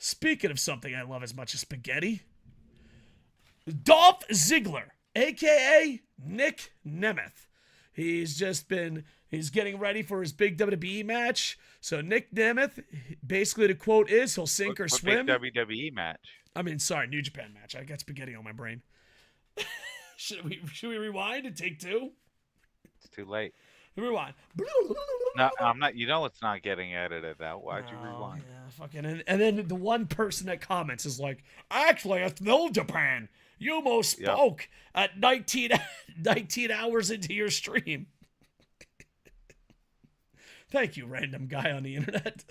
Speaking of something I love as much as spaghetti, Dolph Ziggler, a.k.a. Nick Nemeth. He's getting ready for his big WWE match. So Nick Nemeth, basically the quote is, he'll sink or swim. Big WWE match? I mean, sorry, New Japan match. I got spaghetti on my brain. Should we rewind and take two? It's too late. Rewind. No, I'm not. You know it's not getting edited out. Why'd you rewind? Yeah, fucking. And then the one person that comments is like, actually, it's New Japan. You almost spoke at 19 hours into your stream. Thank you, random guy on the internet.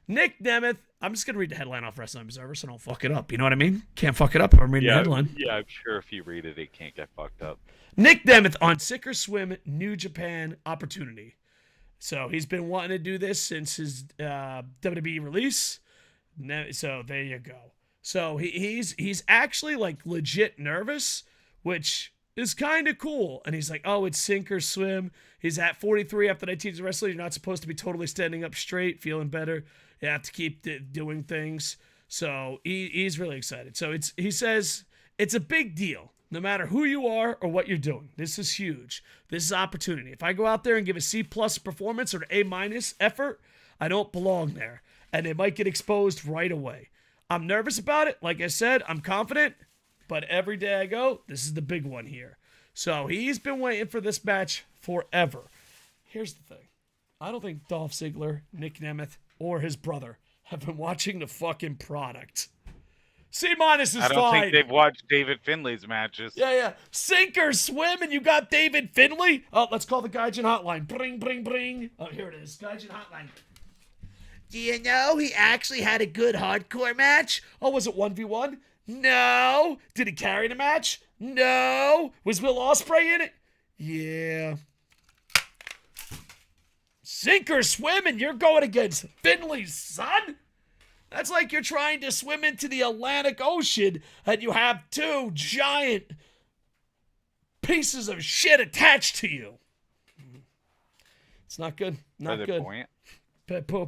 Nick Nemeth. I'm just gonna read the headline off Wrestling Observer so don't fuck it up. You know what I mean? Can't fuck it up if I'm reading the headline. Yeah, I'm sure if you read it, it can't get fucked up. Nick Nemeth on Sink or Swim New Japan opportunity. So he's been wanting to do this since his WWE release. So there you go. So he's actually like legit nervous, which is kind of cool. And he's like, oh, it's sink or swim. He's at 43 after 19 years of wrestling. You're not supposed to be totally standing up straight, feeling better. You have to keep doing things. So he's really excited. So he says it's a big deal, no matter who you are or what you're doing. This is huge. This is opportunity. If I go out there and give a C+ performance or an A- effort, I don't belong there. And it might get exposed right away. I'm nervous about it. Like I said, I'm confident. But every day I go, this is the big one here. So he's been waiting for this match forever. Here's the thing. I don't think Dolph Ziggler, Nick Nemeth, or his brother have been watching the fucking product. C- is fine. I don't think they've watched David Finlay's matches. Yeah. Sink or swim, and you got David Finlay? Oh, let's call the Gaijin hotline. Bring, bring, bring. Oh, here it is. Gaijin hotline. Do you know he actually had a good hardcore match? Oh, was it 1v1? No. Did he carry the match? No. Was Will Ospreay in it? Yeah. Sink or swim, and you're going against Finlay's son? That's like you're trying to swim into the Atlantic Ocean and you have two giant pieces of shit attached to you. It's not good. Not good.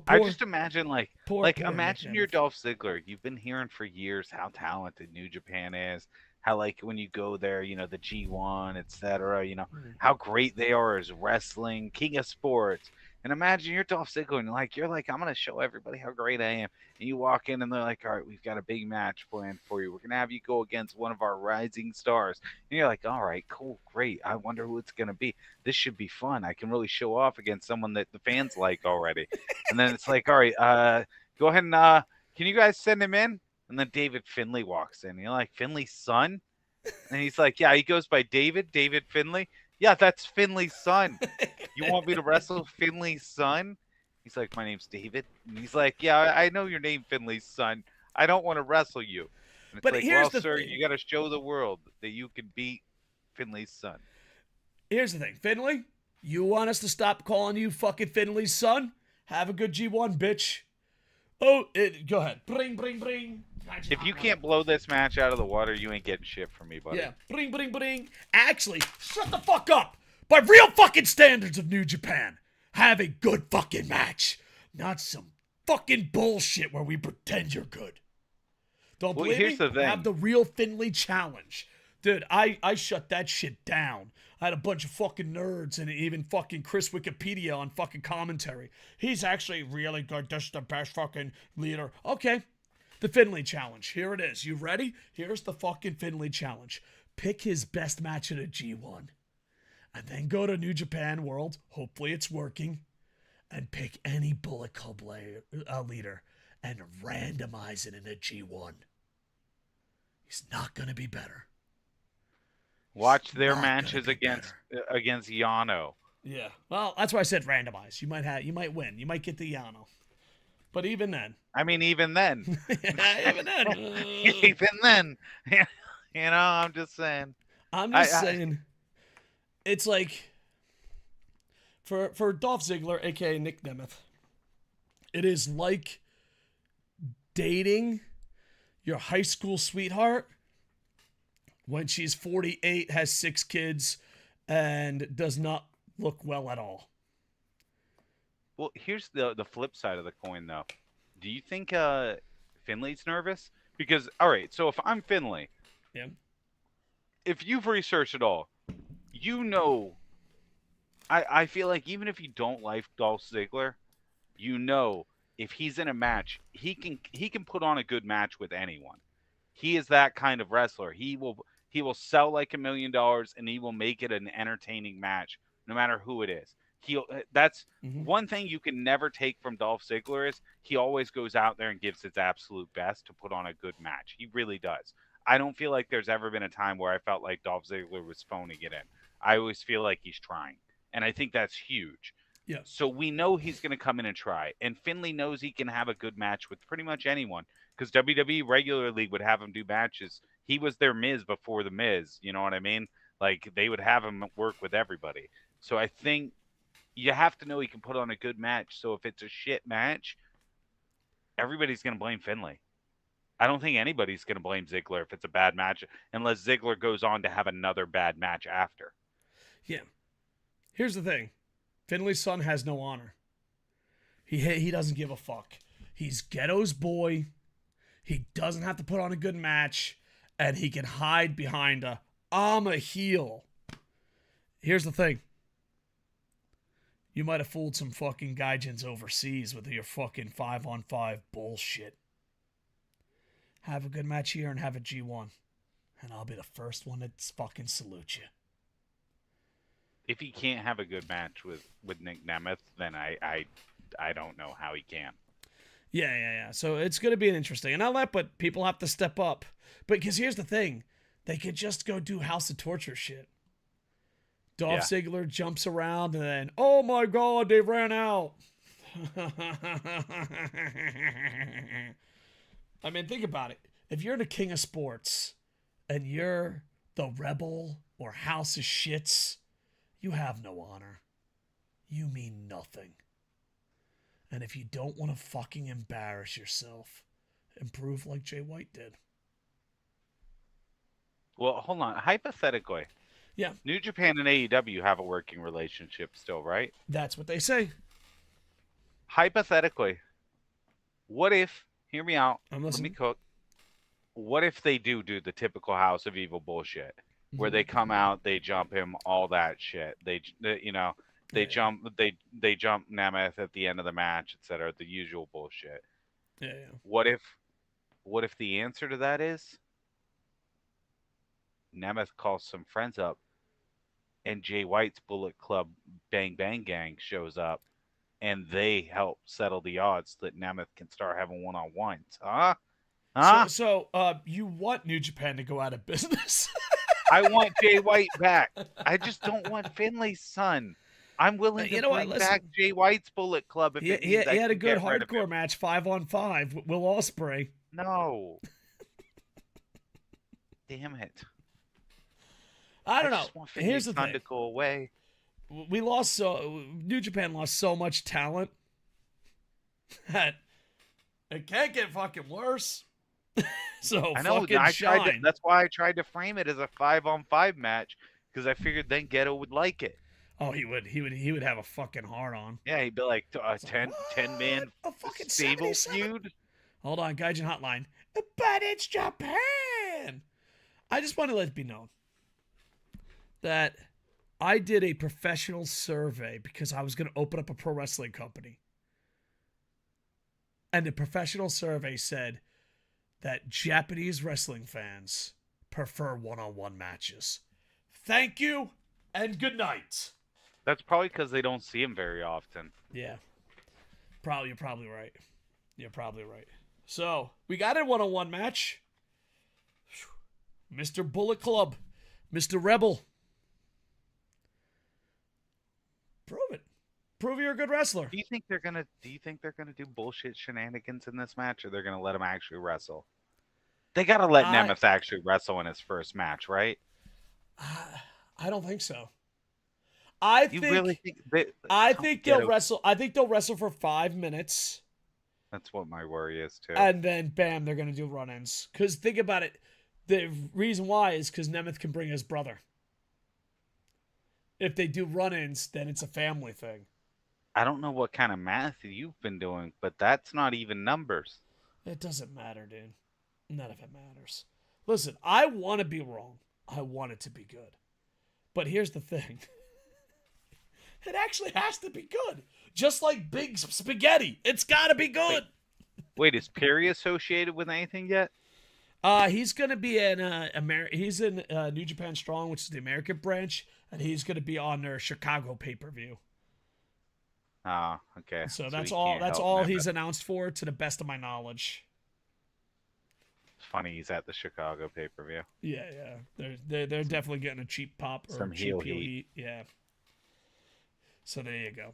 I just imagine poor imagine you're Nemeth. Dolph Ziggler. You've been hearing for years how talented New Japan is. How like when you go there, you know, the G1, etc. You know, how great they are as wrestling, king of sports. And imagine you're Dolph Ziggler and you're like, I'm gonna show everybody how great I am. And you walk in and they're like, all right, we've got a big match planned for you. We're gonna have you go against one of our rising stars. And you're like, all right, cool, great. I wonder who it's gonna be. This should be fun. I can really show off against someone that the fans like already. And then it's like, all right, go ahead and can you guys send him in? And then David Finlay walks in. You're like, Finlay's son? And he's like, yeah, he goes by David Finlay. Yeah, that's Finlay's son. You want me to wrestle Finlay's son? He's like, my name's David. And he's like, yeah, I know your name, Finlay's son. I don't want to wrestle you. And it's But like, here's well, the sir, thing. you got to show the world that you can beat Finlay's son. Here's the thing. Finlay, you want us to stop calling you fucking Finlay's son? Have a good G1, bitch. Oh, go ahead. Bring, bring, bring. If you can't blow this match out of the water, you ain't getting shit from me, buddy. Yeah, bring, bring, bring. Actually, shut the fuck up. By real fucking standards of New Japan, have a good fucking match. Not some fucking bullshit where we pretend you're good. Don't believe here's me? the thing. Have the real Finlay challenge. Dude, I shut that shit down. I had a bunch of fucking nerds and even fucking Chris Wikipedia on fucking commentary. He's actually really good. Just the best fucking leader. Okay. The Finlay challenge. Here it is. You ready? Here's the fucking Finlay challenge. Pick his best match at a G1. And then go to New Japan World. Hopefully it's working. And pick any Bullet Club leader and randomize it in a G1. He's not going to be better. Watch their matches against Yano. Yeah. Well, that's why I said randomize. You might win. You might get the Yano. But even then. I mean, even then. Even then. Even then. You know, I'm just saying. I'm just saying. It's like, for Dolph Ziggler, a.k.a. Nick Nemeth, it is like dating your high school sweetheart when she's 48, has 6 kids, and does not look well at all. Well, here's the flip side of the coin, though. Do you think Finlay's nervous? Because all right, so if I'm Finlay, Yeah. if you've researched it all, you know, I feel like even if you don't like Dolph Ziggler, you know if he's in a match, he can put on a good match with anyone. He is that kind of wrestler. He will sell like $1 million and he will make it an entertaining match no matter who it is. He'll That's Hmm. one thing you can never take from Dolph Ziggler is he always goes out there and gives his absolute best to put on a good match. He really does. I don't feel like there's ever been a time where I felt like Dolph Ziggler was phoning it in. I always feel like he's trying. And I think that's huge. Yeah. So we know he's going to come in and try. And Finlay knows he can have a good match with pretty much anyone because WWE regularly would have him do matches. He was their Miz before the Miz. You know what I mean? Like they would have him work with everybody. So I think you have to know he can put on a good match. So if it's a shit match, everybody's going to blame Finlay. I don't think anybody's going to blame Ziggler if it's a bad match unless Ziggler goes on to have another bad match after. Yeah. Here's the thing. Finlay's son has no honor. He doesn't give a fuck. He's Ghetto's boy. He doesn't have to put on a good match, and he can hide behind I'm a heel. Here's the thing. You might have fooled some fucking gaijins overseas with your fucking 5-on-5 bullshit. Have a good match here and have a G1. And I'll be the first one to fucking salute you. If he can't have a good match with Nick Nemeth, then I don't know how he can. Yeah. So it's going to be an interesting. And all that, but people have to step up. But because here's the thing. They could just go do House of Torture shit. Dolph Ziggler jumps around and then, oh my God, they ran out. I mean, think about it. If you're the king of sports and you're the rebel or House of Shits, you have no honor. You mean nothing. And if you don't want to fucking embarrass yourself, improve like Jay White did. Well, hold on. Hypothetically, Yeah, New Japan and AEW have a working relationship still, right? that's what they say. Hypothetically, what if, hear me out, I'm let me listening. cook. What if they do the typical House of Evil bullshit where Mm-hmm. they come out, they jump him, all that shit. They Yeah. jump Nemeth at the end of the match, etc. The usual bullshit. Yeah. What if the answer to that is Nemeth calls some friends up and Jay White's Bullet Club Bang Bang Gang shows up and they help settle the odds that Nemeth can start having one-on-ones. Huh? Huh? So, you want New Japan to go out of business? I want Jay White back. I just don't want Finlay's son. I'm willing You to know what? bring Listen. back Jay White's Bullet Club if it means I He had a can good get rid of hardcore him. match, 5-on-5 with Will Ospreay. No. Damn it. I don't know. Just want Here's Finlay's the son thing. to go away. New Japan lost so much talent that it can't get fucking worse. So I know. fucking shine. That's why I tried to frame it as a 5-on-5 match because I figured then Ghetto would like it. Oh, he would have a fucking hard on. Yeah, he'd be like a It's like, 10 man what? A fucking stable 77? feud. Hold on, Gaijin Hotline. But it's Japan. I just want to let it be known that I did a professional survey because I was going to open up a pro wrestling company. And the professional survey said that Japanese wrestling fans prefer one-on-one matches. Thank you and good night. That's probably because they don't see him very often. Yeah. You're probably right. You're probably right. So, we got a one-on-one match. Mr. Bullet Club. Mr. Rebel. Prove it. Prove you're a good wrestler. Do you think they're gonna do bullshit shenanigans in this match, or they're gonna let him actually wrestle? They gotta let Nemeth actually wrestle in his first match, right? I don't think so. I think they'll wrestle. I think they'll wrestle for 5 minutes. That's what my worry is too. And then bam, they're gonna do run-ins. Because think about it. The reason why is because Nemeth can bring his brother. If they do run-ins, then it's a family thing. I don't know what kind of math you've been doing, but that's not even numbers. It doesn't matter, dude. None of it matters. Listen, I want to be wrong. I want it to be good. But here's the thing. It actually has to be good. Just like big spaghetti. It's got to be good. Wait, is Perry associated with anything yet? He's going to be in he's in New Japan Strong, which is the American branch, and he's going to be on their Chicago pay-per-view. Oh, okay. So that's he all can't that's help all Nemeth. he's announced for, to the best of my knowledge. It's funny he's at the Chicago pay-per-view. Yeah. They're definitely getting a cheap pop or Some cheap heel heat. heat. Yeah. So there you go.